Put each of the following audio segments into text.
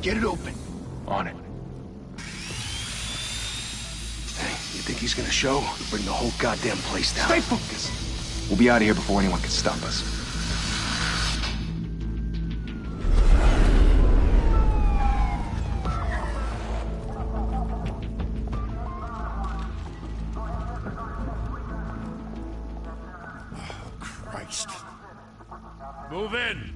Get it open. On it. Hey, you think he's gonna show? Bring the whole goddamn place down. Stay focused! We'll be out of here before anyone can stop us. Christ. Move in!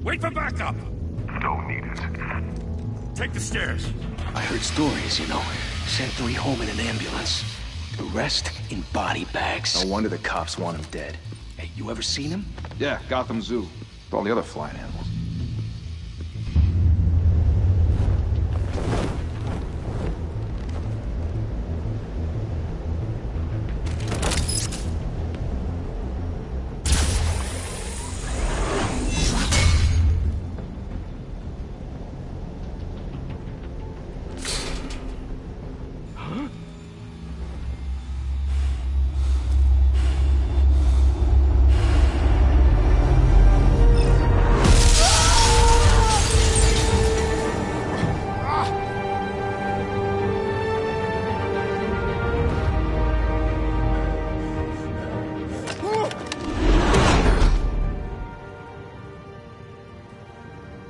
Wait for backup! Don't need it. Take the stairs. I heard stories, you know. Sent 3 home in an ambulance. The rest in body bags. No wonder the cops want him dead. Hey, you ever seen him? Yeah, Gotham Zoo. With all the other flying animals.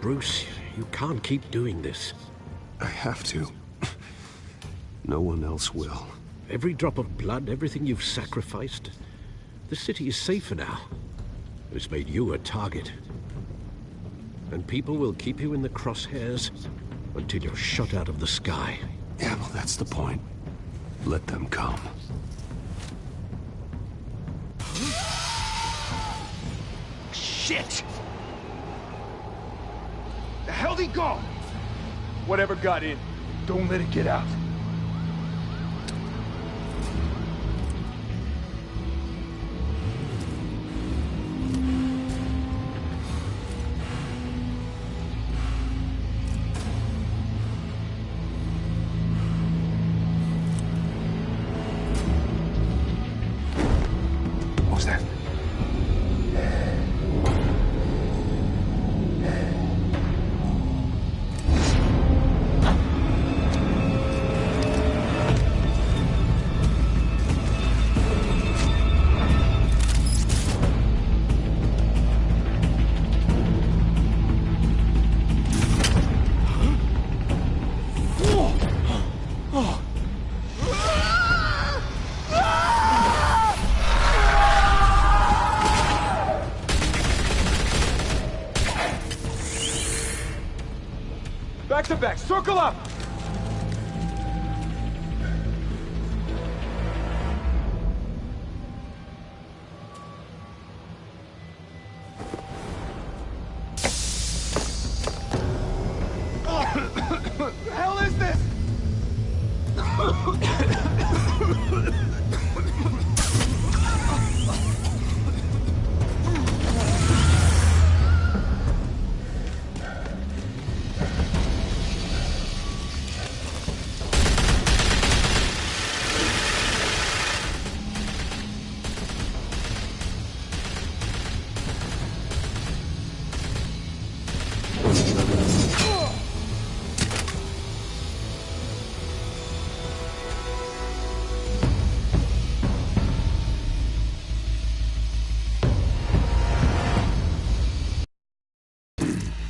Bruce, you can't keep doing this. I have to. No one else will. Every drop of blood, everything you've sacrificed. The city is safer now. It's made you a target. And people will keep you in the crosshairs until you're shot out of the sky. Yeah, well, that's the point. Let them come. Shit! The hell'd he go? Whatever got in, don't let it get out. What was that? Back to back, circle up! What the hell is this?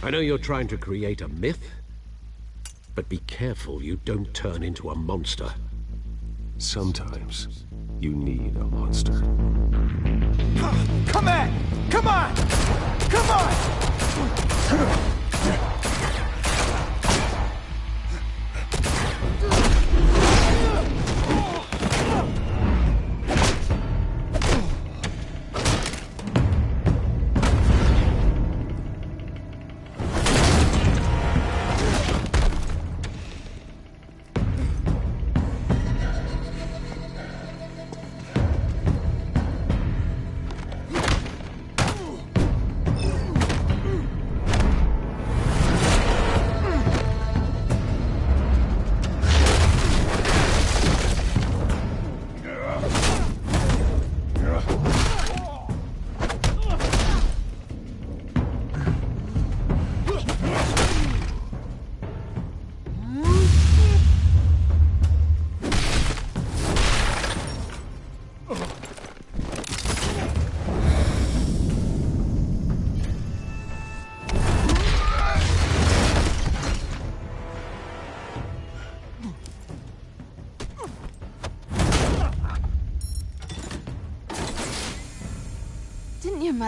I know you're trying to create a myth, but be careful you don't turn into a monster. Sometimes you need a monster. Come on! Come on! Come on!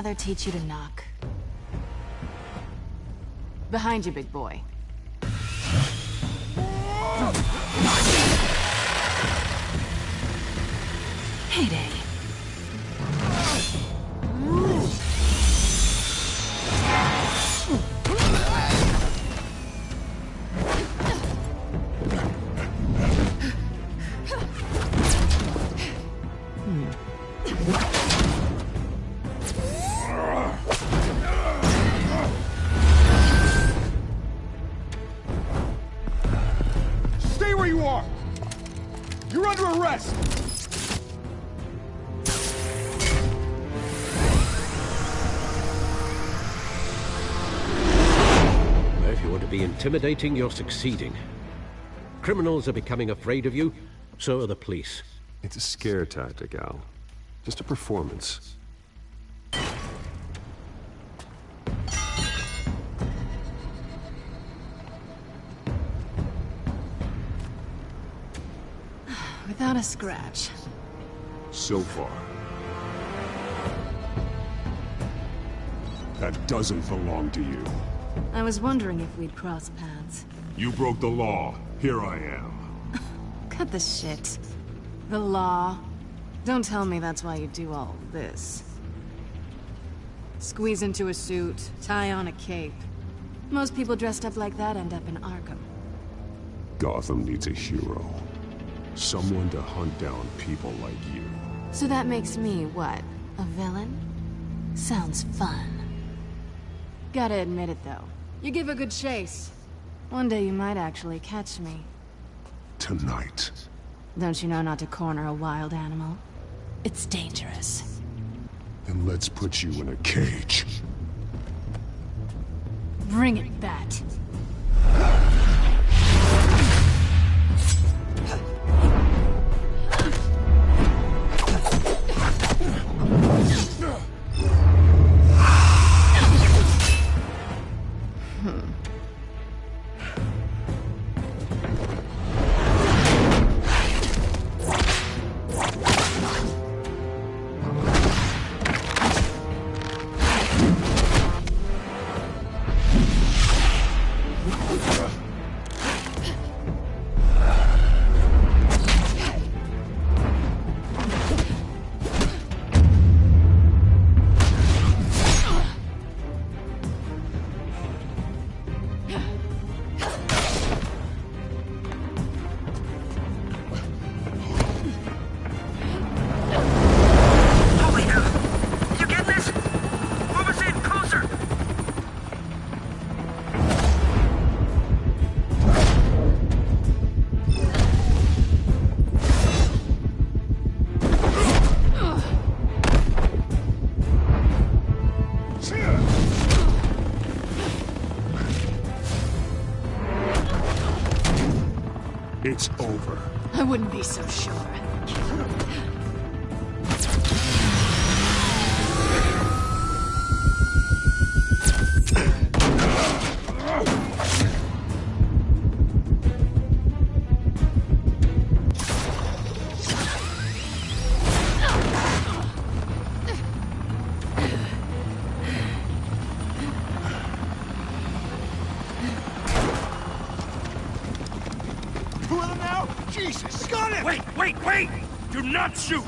mother teach you to knock? Behind you, big boy. Heyday. Stay where you are! You're under arrest! If you want to be intimidating, you're succeeding. Criminals are becoming afraid of you, so are the police. It's a scare tactic, Al. Just a performance. Without a scratch. So far. That doesn't belong to you. I was wondering if we'd cross paths. You broke the law. Here I am. Cut the shit. The law. Don't tell me that's why you do all this. Squeeze into a suit, tie on a cape. Most people dressed up like that end up in Arkham. Gotham needs a hero. Someone to hunt down people like you. So that makes me, what, a villain? Sounds fun. Gotta admit it, though. You give a good chase. One day you might actually catch me. Tonight. Don't you know not to corner a wild animal? It's dangerous. Then let's put you in a cage. Bring it, Bat. It's over. I wouldn't be so sure. Jesus! Got it! Wait, wait, wait! Do not shoot!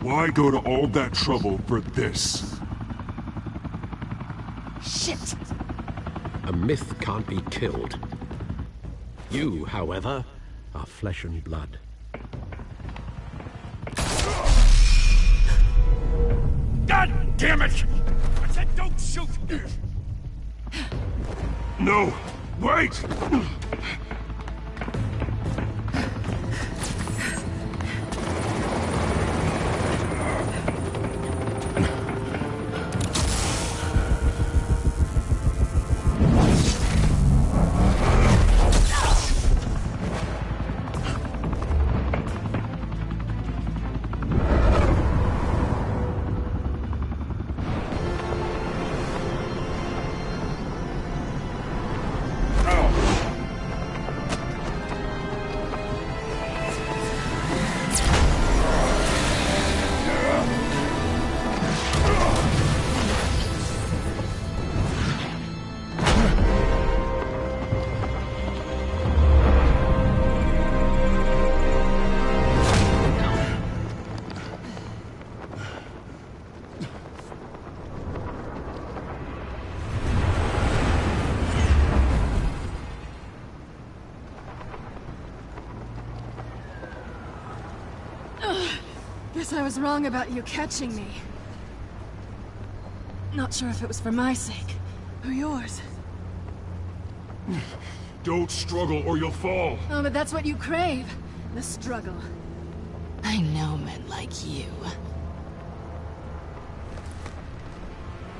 Why go to all that trouble for this? Shit! A myth can't be killed. You, however, are flesh and blood. God damn it! I said don't shoot! No! Wait! Guess I was wrong about you catching me. Not sure if it was for my sake, or yours. Don't struggle or you'll fall. Oh, but that's what you crave. The struggle. I know men like you.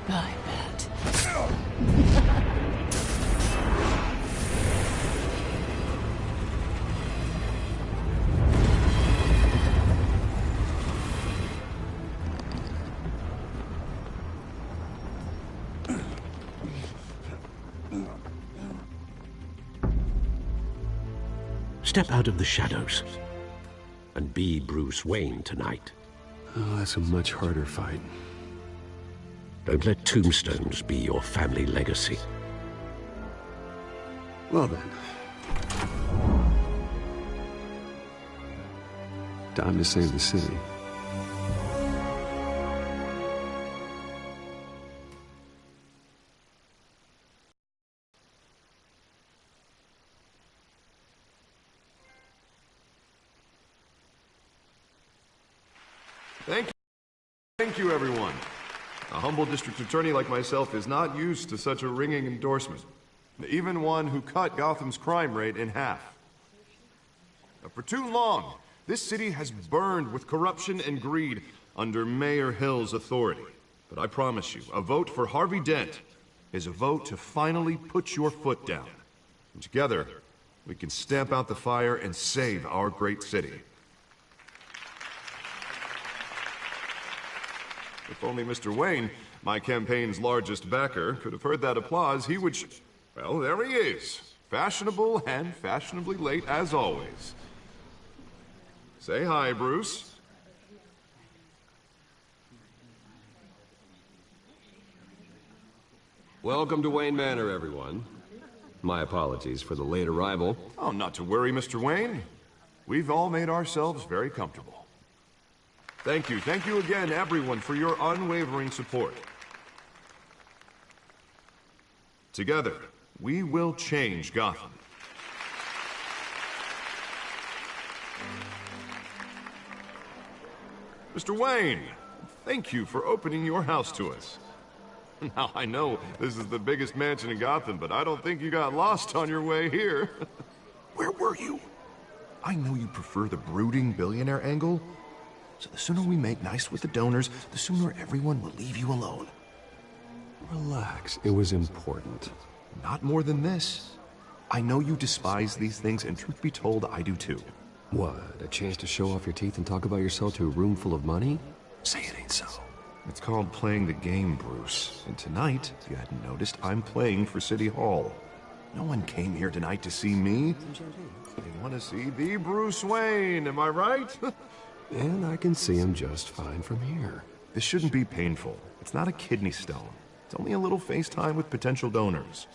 I bet. Step out of the shadows and be Bruce Wayne tonight. Oh, that's a much harder fight. Don't let tombstones be your family legacy. Well then. Time to save the city. Thank you, everyone. A humble district attorney like myself is not used to such a ringing endorsement. Even one who cut Gotham's crime rate in half. For too long, this city has burned with corruption and greed under Mayor Hill's authority. But I promise you, a vote for Harvey Dent is a vote to finally put your foot down. And together, we can stamp out the fire and save our great city. If only Mr. Wayne, my campaign's largest backer, could have heard that applause, he would well, there he is. Fashionable and fashionably late as always. Say hi, Bruce. Welcome to Wayne Manor, everyone. My apologies for the late arrival. Oh, not to worry, Mr. Wayne. We've all made ourselves very comfortable. Thank you again, everyone, for your unwavering support. Together, we will change Gotham. Mr. Wayne, thank you for opening your house to us. Now, I know this is the biggest mansion in Gotham, but I don't think you got lost on your way here. Where were you? I know you prefer the brooding billionaire angle, so the sooner we make nice with the donors, the sooner everyone will leave you alone. Relax, it was important. Not more than this. I know you despise these things, and truth be told, I do too. What, a chance to show off your teeth and talk about yourself to a room full of money? Say it ain't so. It's called playing the game, Bruce. And tonight, if you hadn't noticed, I'm playing for City Hall. No one came here tonight to see me. They want to see the Bruce Wayne, am I right? And I can see him just fine from here. This shouldn't be painful. It's not a kidney stone. It's only a little FaceTime with potential donors.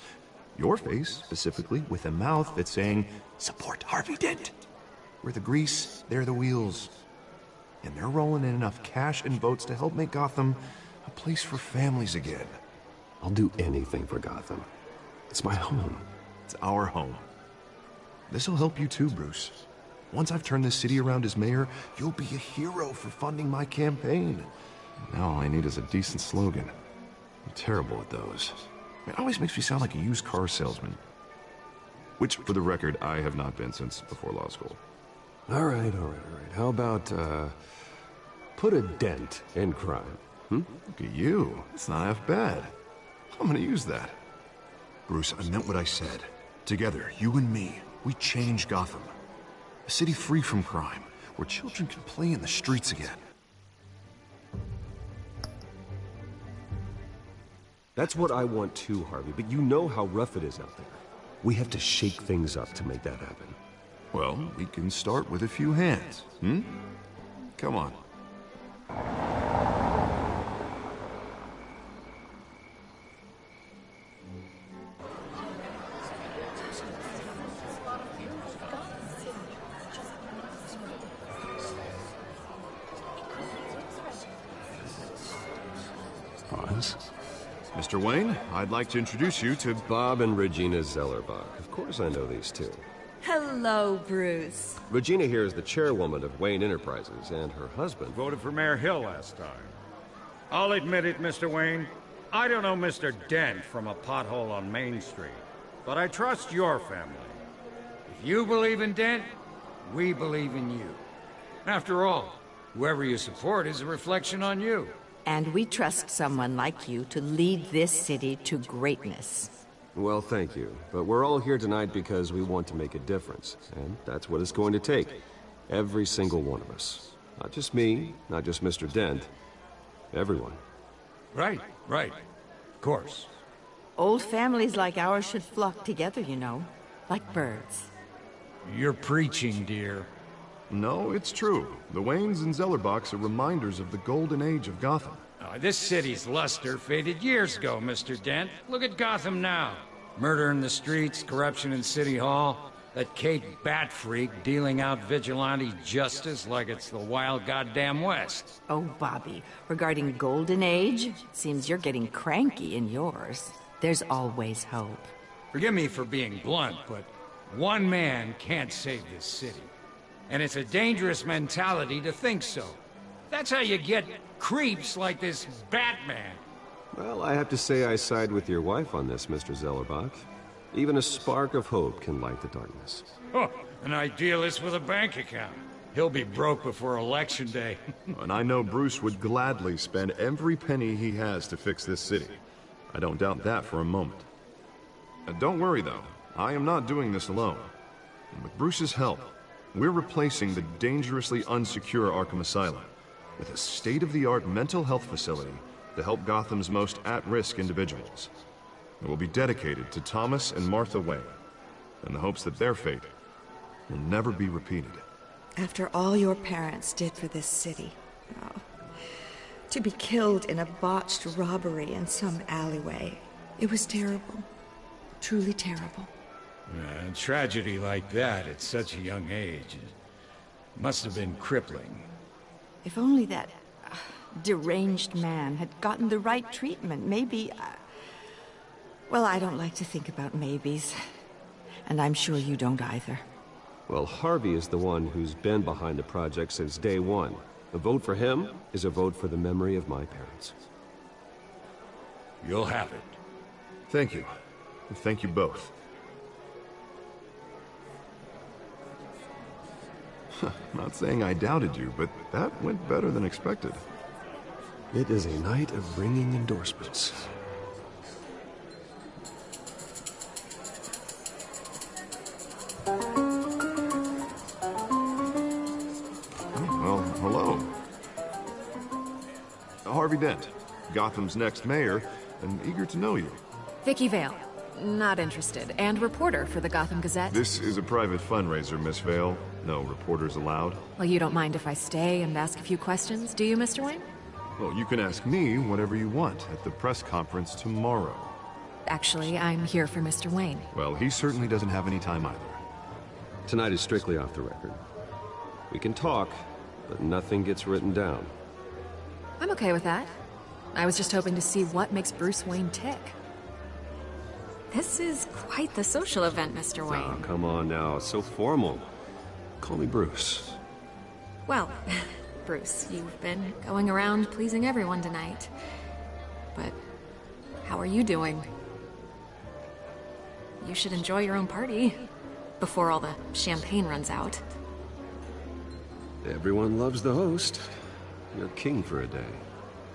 Your face, specifically, with a mouth that's saying, support Harvey Dent. We're the grease, they're the wheels. And they're rolling in enough cash and votes to help make Gotham a place for families again. I'll do anything for Gotham. It's my home. It's our home. This'll help you too, Bruce. Once I've turned this city around as mayor, you'll be a hero for funding my campaign. Now all I need is a decent slogan. I'm terrible at those. It always makes me sound like a used car salesman. Which, for the record, I have not been since before law school. All right. How about, put a dent in crime? Look at you. It's not half bad. I'm gonna use that. Bruce, I meant what I said. Together, you and me, we change Gotham. A city free from crime, where children can play in the streets again. That's what I want too, Harvey, but you know how rough it is out there. We have to shake things up to make that happen. Well, we can start with a few hands, Come on. Pause. Mr. Wayne, I'd like to introduce you to... Bob and Regina Zellerbach. Of course I know these two. Hello, Bruce. Regina here is the chairwoman of Wayne Enterprises, and her husband... Voted for Mayor Hill last time. I'll admit it, Mr. Wayne. I don't know Mr. Dent from a pothole on Main Street, but I trust your family. If you believe in Dent, we believe in you. After all, whoever you support is a reflection on you. And we trust someone like you to lead this city to greatness. Well, thank you. But we're all here tonight because we want to make a difference. And that's what it's going to take. Every single one of us. Not just me, not just Mr. Dent. Everyone. Right. Of course. Old families like ours should flock together, you know. Like birds. You're preaching, dear. No, it's true. The Waynes and Zellerbachs are reminders of the golden age of Gotham. This city's luster faded years ago, Mr. Dent. Look at Gotham now. Murder in the streets, corruption in City Hall, that Kate Batfreak dealing out vigilante justice like it's the wild goddamn West. Oh, Bobby, regarding Golden Age, it seems you're getting cranky in yours. There's always hope. Forgive me for being blunt, but one man can't save this city. And it's a dangerous mentality to think so. That's how you get creeps like this Batman. Well, I have to say I side with your wife on this, Mr. Zellerbach. Even a spark of hope can light the darkness. Oh, an idealist with a bank account. He'll be broke before Election Day. And I know Bruce would gladly spend every penny he has to fix this city. I don't doubt that for a moment. Don't worry, though. I am not doing this alone. And with Bruce's help, we're replacing the dangerously unsecure Arkham Asylum with a state-of-the-art mental health facility to help Gotham's most at-risk individuals. It will be dedicated to Thomas and Martha Wayne, in the hopes that their fate will never be repeated. After all your parents did for this city, to be killed in a botched robbery in some alleyway, it was terrible. Truly terrible. A tragedy like that at such a young age must have been crippling. If only that deranged man had gotten the right treatment, maybe... Well, I don't like to think about maybes. And I'm sure you don't either. Well, Harvey is the one who's been behind the project since day one. A vote for him is a vote for the memory of my parents. You'll have it. Thank you. Thank you both. Not saying I doubted you, but that went better than expected. It is a night of ringing endorsements. Well, hello. Harvey Dent, Gotham's next mayor, and eager to know you. Vicky Vale. Not interested. And reporter for the Gotham Gazette. This is a private fundraiser, Miss Vale. No reporters allowed. Well, you don't mind if I stay and ask a few questions, do you, Mr. Wayne? Well, you can ask me whatever you want at the press conference tomorrow. Actually, I'm here for Mr. Wayne. Well, he certainly doesn't have any time either. Tonight is strictly off the record. We can talk, but nothing gets written down. I'm okay with that. I was just hoping to see what makes Bruce Wayne tick. This is quite the social event, Mr. Wayne. Oh, come on now. It's so formal. Call me Bruce. Well, Bruce, you've been going around pleasing everyone tonight. But how are you doing? You should enjoy your own party before all the champagne runs out. Everyone loves the host. You're king for a day.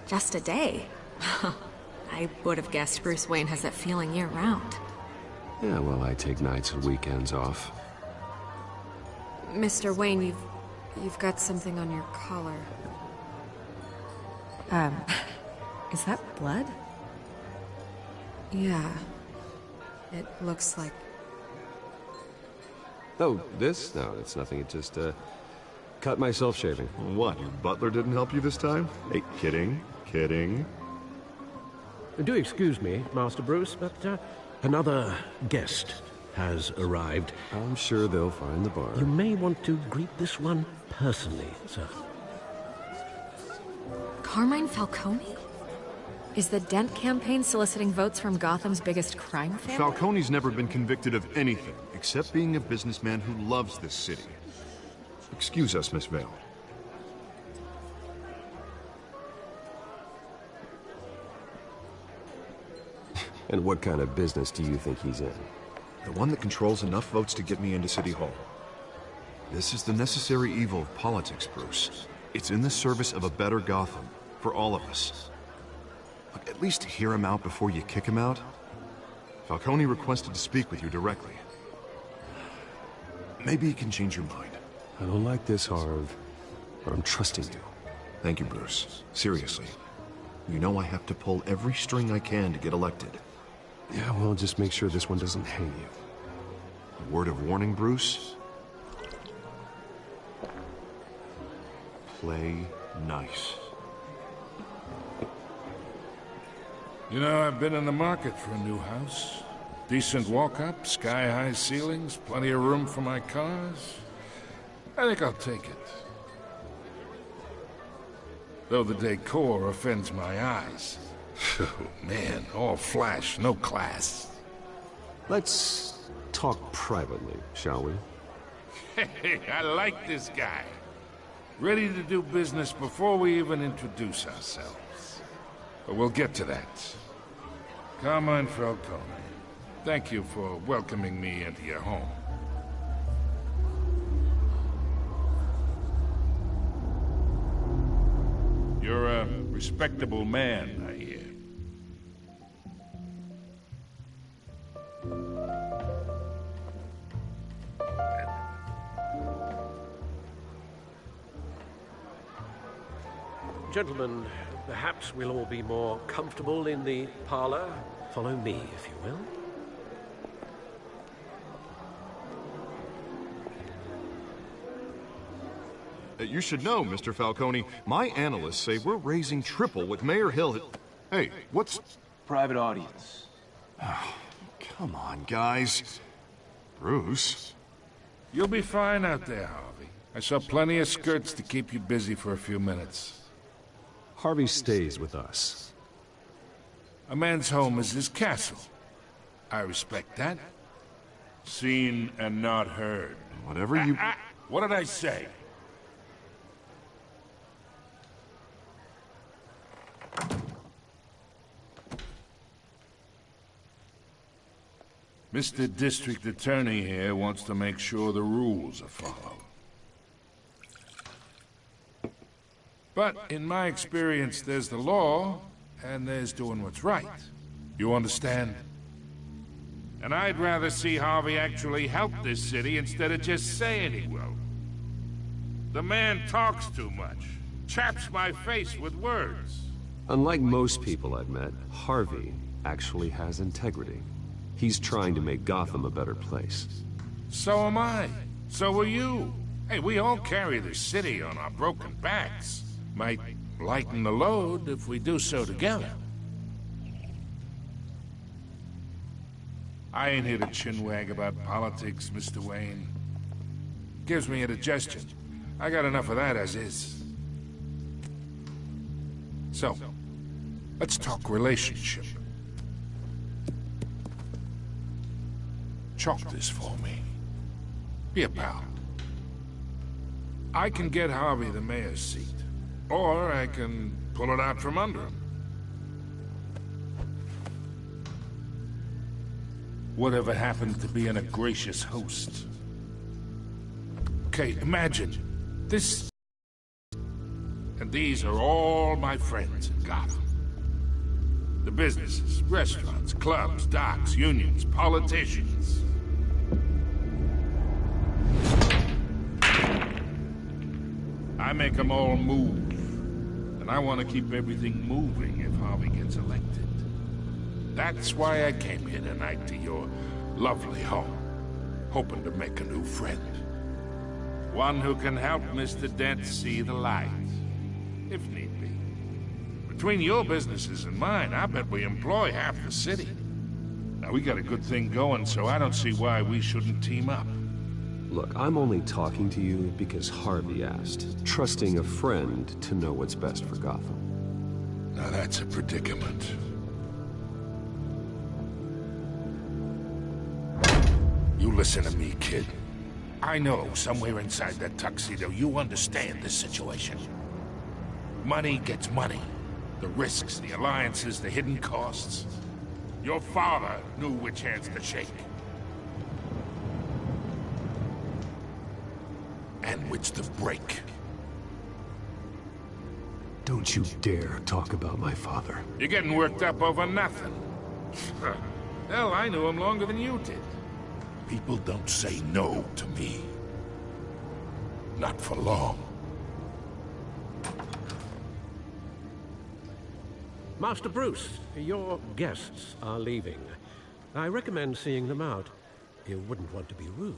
Just a day? I would have guessed Bruce Wayne has that feeling year-round. Yeah, well, I take nights and weekends off. Mr. Wayne, you've got something on your collar. Is that blood? Yeah. It looks like... Oh, this? No, it's nothing. It just, cut myself shaving. What, your butler didn't help you this time? Hey, kidding. Do excuse me, Master Bruce, but another guest has arrived. I'm sure they'll find the bar. You may want to greet this one personally, sir. Carmine Falcone? Is the Dent campaign soliciting votes from Gotham's biggest crime family? Falcone's never been convicted of anything, except being a businessman who loves this city. Excuse us, Miss Vale. And what kind of business do you think he's in? The one that controls enough votes to get me into City Hall. This is the necessary evil of politics, Bruce. It's in the service of a better Gotham, for all of us. Look, at least hear him out before you kick him out. Falcone requested to speak with you directly. Maybe he can change your mind. I don't like this, Harv, but I'm trusting you. Thank you, Bruce. Seriously. You know I have to pull every string I can to get elected. Yeah, well, just make sure this one doesn't hang you. A word of warning, Bruce? Play nice. You know, I've been in the market for a new house. Decent walk-up, sky-high ceilings, plenty of room for my cars. I think I'll take it. Though the decor offends my eyes. Oh, man, all flash, no class. Let's talk privately, shall we? Hey, I like this guy. Ready to do business before we even introduce ourselves. But we'll get to that. Carmine Falcone, thank you for welcoming me into your home. You're a respectable man, I hear. Gentlemen, perhaps we'll all be more comfortable in the parlor. Follow me, if you will. You should know, Mr. Falcone, my analysts say we're raising triple what Mayor Hill had... Hey, what's... Private audience. Oh, come on, guys. Bruce? You'll be fine out there, Harvey. I saw plenty of skirts to keep you busy for a few minutes. Harvey stays with us. A man's home is his castle. I respect that. Seen and not heard. Whatever you... What did I say? Mr. District Attorney here wants to make sure the rules are followed. But in my experience, there's the law, and there's doing what's right. You understand? And I'd rather see Harvey actually help this city instead of just saying he will. The man talks too much, chaps my face with words. Unlike most people I've met, Harvey actually has integrity. He's trying to make Gotham a better place. So am I. So are you. Hey, we all carry this city on our broken backs. Might lighten the load if we do so together. I ain't here to chinwag about politics, Mr. Wayne. Gives me indigestion. I got enough of that as is. So, let's talk relationship. Chalk this for me. Be a pal. I can get Harvey the mayor's seat, or I can pull it out from under him. Whatever happened to being a gracious host? Okay, imagine this... And these are all my friends in Gotham. The businesses, restaurants, clubs, docks, unions, politicians. I make them all move. And I want to keep everything moving if Harvey gets elected. That's why I came here tonight to your lovely home, hoping to make a new friend. One who can help Mr. Dent see the light, if need be. Between your businesses and mine, I bet we employ half the city. Now, we got a good thing going, so I don't see why we shouldn't team up. Look, I'm only talking to you because Harvey asked, trusting a friend to know what's best for Gotham. Now that's a predicament. You listen to me, kid. I know somewhere inside that tuxedo you understand this situation. Money gets money. The risks, the alliances, the hidden costs. Your father knew which hands to shake. And which to break. Don't you dare talk about my father. You're getting worked up over nothing. Hell, I knew him longer than you did. People don't say no to me. Not for long. Master Bruce, your guests are leaving. I recommend seeing them out. You wouldn't want to be rude.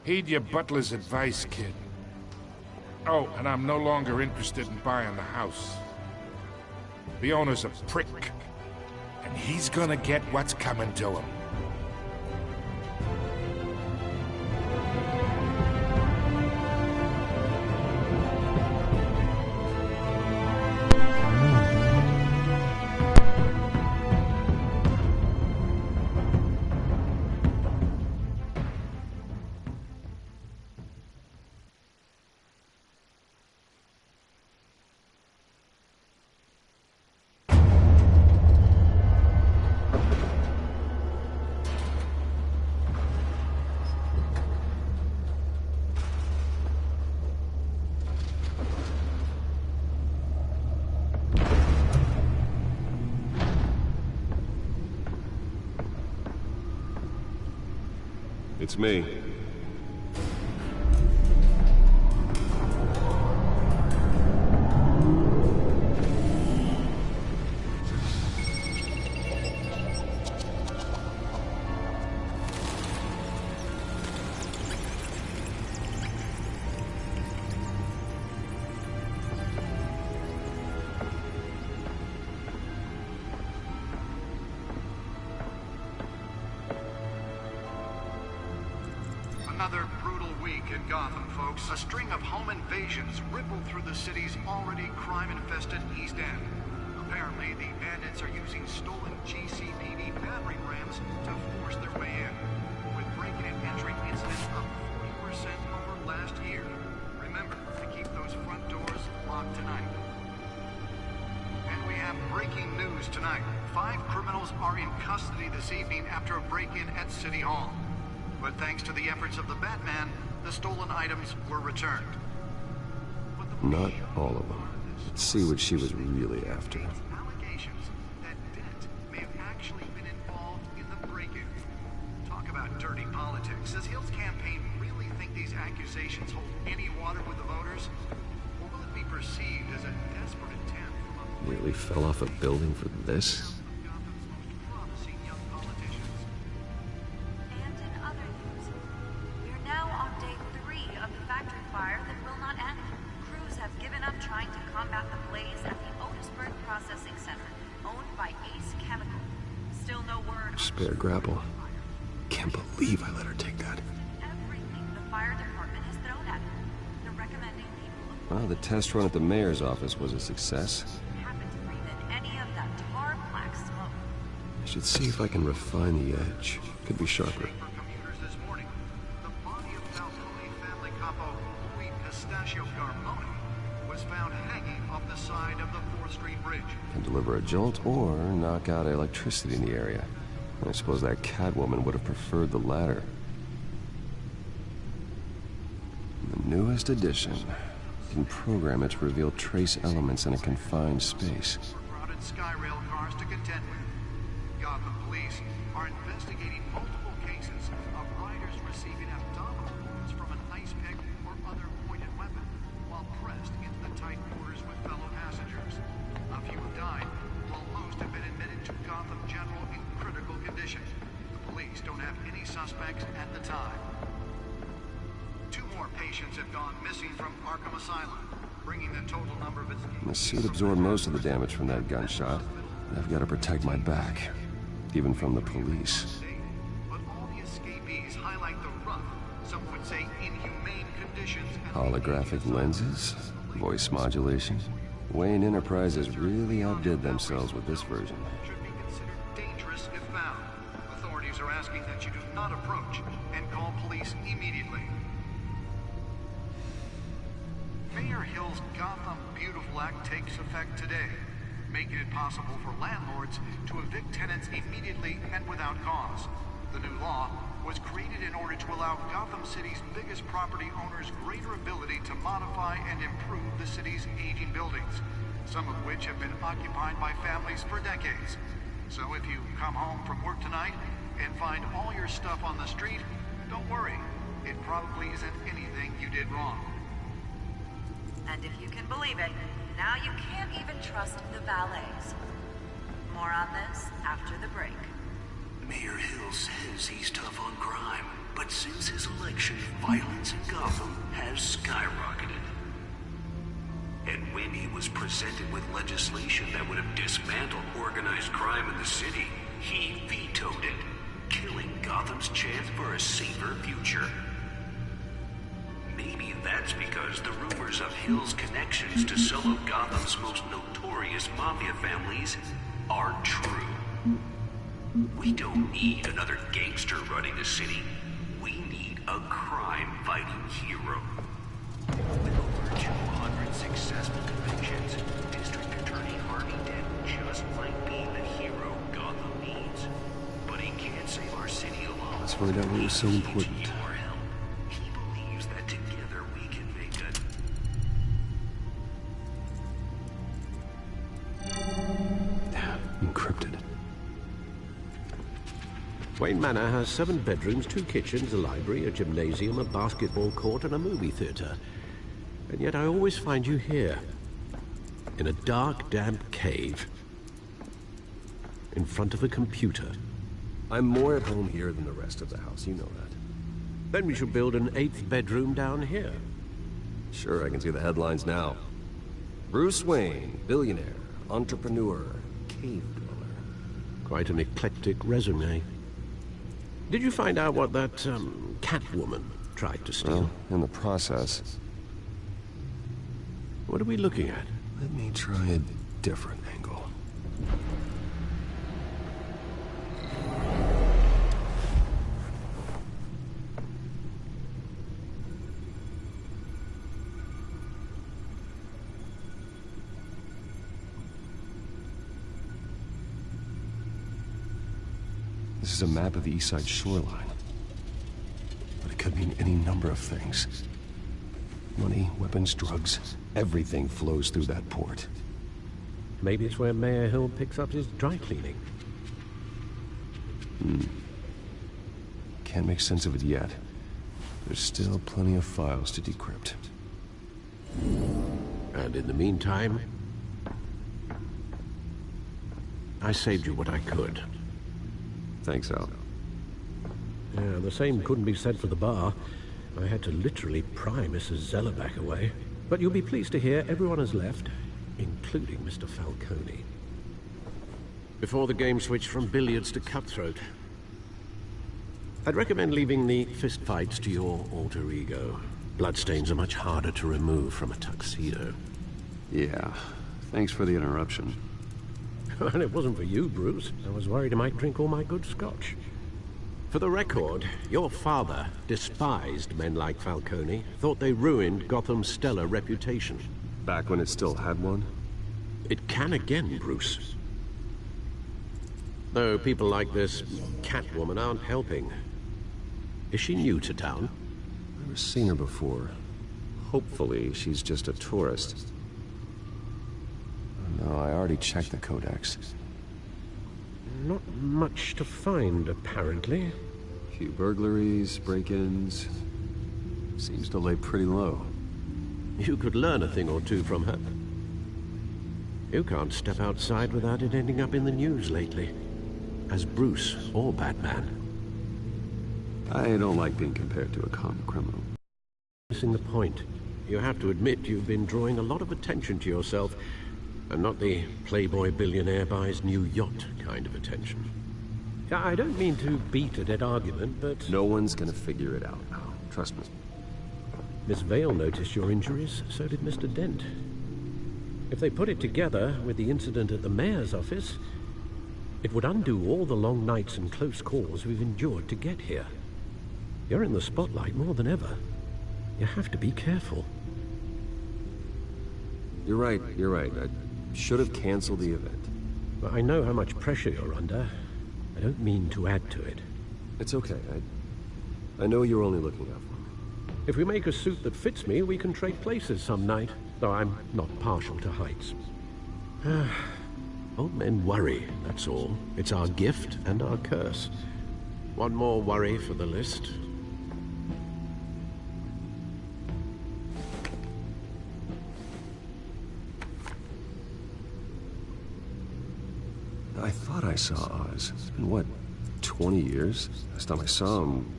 Heed your butler's advice, kid. Oh, and I'm no longer interested in buying the house. The owner's a prick, and he's gonna get what's coming to him. It's me. Another brutal week in Gotham, folks. A string of home invasions rippled through the city's already crime-infested East End. Apparently, the bandits are using stolen GCPD battering rams to force their way in, with break-in and entry incidents up 40% over last year. Remember to keep those front doors locked tonight. And we have breaking news tonight. 5 criminals are in custody this evening after a break-in at City Hall. But thanks to the efforts of the Batman, the stolen items were returned. Not all of them. Let's see what she was really after. Allegations that Dent may have actually been involved in the break-in. Talk about dirty politics. Does Hill's campaign really think these accusations hold any water with the voters? Or will it be perceived as a desperate attempt from a... Nearly fell off a building for this? Spare grapple. Can't believe I let her take that. Everything the fire department has thrown at it. They're recommending people Well, the test run at the mayor's office was a success. happen to breathe in any of that tar black smoke. I should see if I can refine the edge. Could be sharper. Can deliver a jolt or knock out electricity in the area. I suppose that Catwoman would have preferred the latter. The newest edition can program it to reveal trace elements in a confined space. Crowded Skyrail cars to contend with. Gotham police are investigating multiple cases of riders receiving abdominal wounds from an ice pick or other pointed weapon while pressed into the tight quarters with fellow passengers. A few have died, while most have been admitted to Gotham General in critical condition. The police don't have any suspects at the time. 2 more patients have gone missing from Arkham Asylum, bringing the total number of escapes. The suit absorbed most of the damage from that gunshot. I've got to protect my back, even from the police. But all the escapees highlight the rough, some would say inhumane conditions. Holographic lenses? Voice modulation. Wayne Enterprises really outdid themselves with this version. Should be considered dangerous if found. Authorities are asking that you do not approach and call police immediately. Mayor Hill's Gotham Beautiful Act takes effect today, making it possible for landlords to evict tenants immediately and without cause. The new law was created in order to allow Gotham City's biggest property owners greater ability to modify and improve the city's aging buildings, some of which have been occupied by families for decades. So if you come home from work tonight and find all your stuff on the street, don't worry. It probably isn't anything you did wrong. And if you can believe it, now you can't even trust the valets. More on this after the break. Mayor Hill says he's tough on crime, but since his election, violence in Gotham has skyrocketed. And when he was presented with legislation that would have dismantled organized crime in the city, he vetoed it, killing Gotham's chance for a safer future. Maybe that's because the rumors of Hill's connections to some of Gotham's most notorious mafia families are true. We don't need another gangster running the city. We need a crime-fighting hero. With over 200 successful convictions, District Attorney Harvey Dent just might be the hero Gotham needs. But he can't save our city alone. Let's find out what was so important. He believes that together we can make a... Encrypted. Wayne Manor has 7 bedrooms, 2 kitchens, a library, a gymnasium, a basketball court, and a movie theater. And yet I always find you here, in a dark, damp cave, in front of a computer. I'm more at home here than the rest of the house, you know that. Then we should build an 8th bedroom down here. Sure, I can see the headlines now. Bruce Wayne, billionaire, entrepreneur, cave dweller. Quite an eclectic resume. Did you find out what that, Catwoman tried to steal? Well, in the process. What are we looking at? Let me try a different angle. This is a map of the East Side shoreline. But it could mean any number of things. Money, weapons, drugs, everything flows through that port. Maybe it's where Mayor Hill picks up his dry cleaning. Can't make sense of it yet. There's still plenty of files to decrypt. And in the meantime, I saved you what I could. Thanks, Al. Yeah, the same couldn't be said for the bar. I had to literally pry Mrs. Zellerback away. But you'll be pleased to hear everyone has left, including Mr. Falcone. Before the game switched from billiards to cutthroat. I'd recommend leaving the fistfights to your alter ego. Bloodstains are much harder to remove from a tuxedo. Yeah, thanks for the interruption. And it wasn't for you, Bruce. I was worried I might drink all my good scotch. For the record, your father despised men like Falcone, thought they ruined Gotham's stellar reputation. Back when it still had one? It can again, Bruce. Though people like this Catwoman aren't helping. Is she new to town? Never seen her before. Hopefully, she's just a tourist. No, I already checked the codex. Not much to find, apparently. Few burglaries, break-ins. Seems to lay pretty low. You could learn a thing or two from her. You can't step outside without it ending up in the news lately. As Bruce or Batman. I don't like being compared to a common criminal. Missing the point. You have to admit you've been drawing a lot of attention to yourself. And not the playboy billionaire buys new yacht kind of attention. I don't mean to beat a dead argument, but... No one's gonna figure it out now. Trust me. Miss Vale noticed your injuries, so did Mr. Dent. If they put it together with the incident at the mayor's office, it would undo all the long nights and close calls we've endured to get here. You're in the spotlight more than ever. You have to be careful. You're right. I should have canceled the event. But I know how much pressure you're under. I don't mean to add to it. It's okay. I know you're only looking out for me. If we make a suit that fits me, we can trade places some night, though I'm not partial to heights. Old men worry, that's all. It's our gift and our curse. One more worry for the list. I thought I saw Oz. It's been, what, 20 years? Last time I saw him,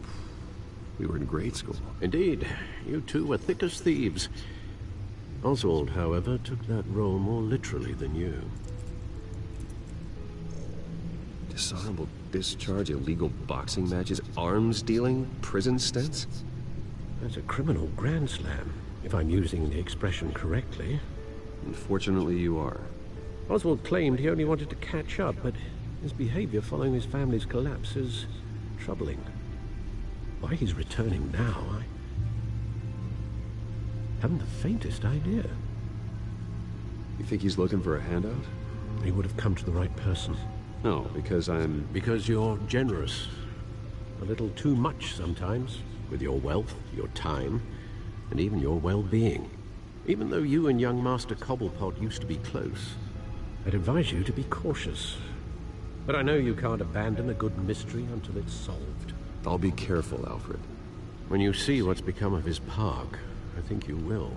we were in grade school. Indeed. You two were thick as thieves. Oswald, however, took that role more literally than you. Dishonorable discharge, illegal boxing matches, arms dealing, prison stints? That's a criminal grand slam, if I'm using the expression correctly. Unfortunately, you are. Oswald claimed he only wanted to catch up, but his behavior following his family's collapse is troubling. Why he's returning now, I haven't the faintest idea. You think he's looking for a handout? He would have come to the right person. No, because I'm... Because you're generous. A little too much sometimes, with your wealth, your time, and even your well-being. Even though you and young Master Cobblepot used to be close, I'd advise you to be cautious. But I know you can't abandon a good mystery until it's solved. I'll be careful, Alfred. When you see what's become of his park, I think you will.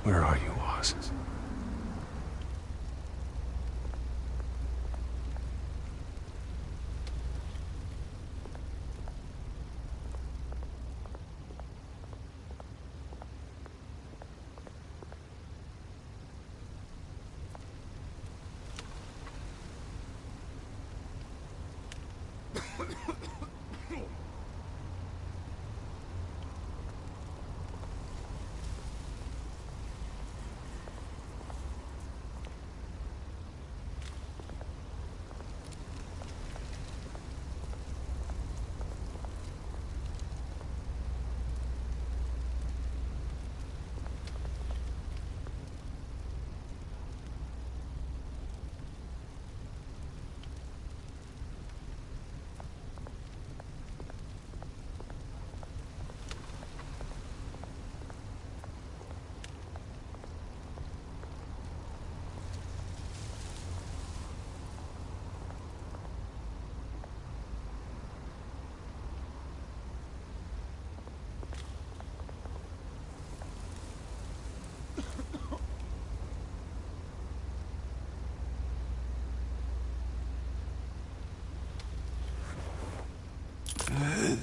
Where are you, Oz?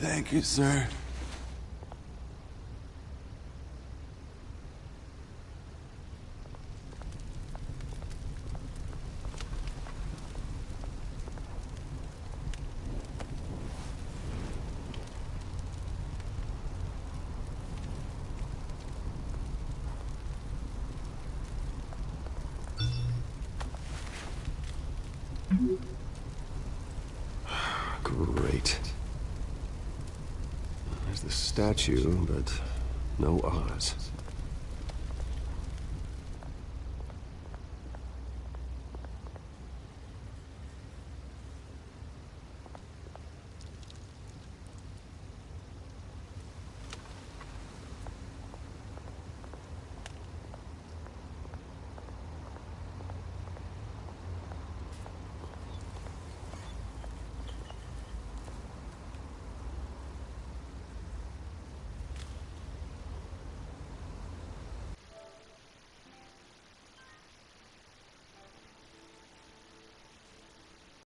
Thank you, sir. Great. There's the statue, but no Oz.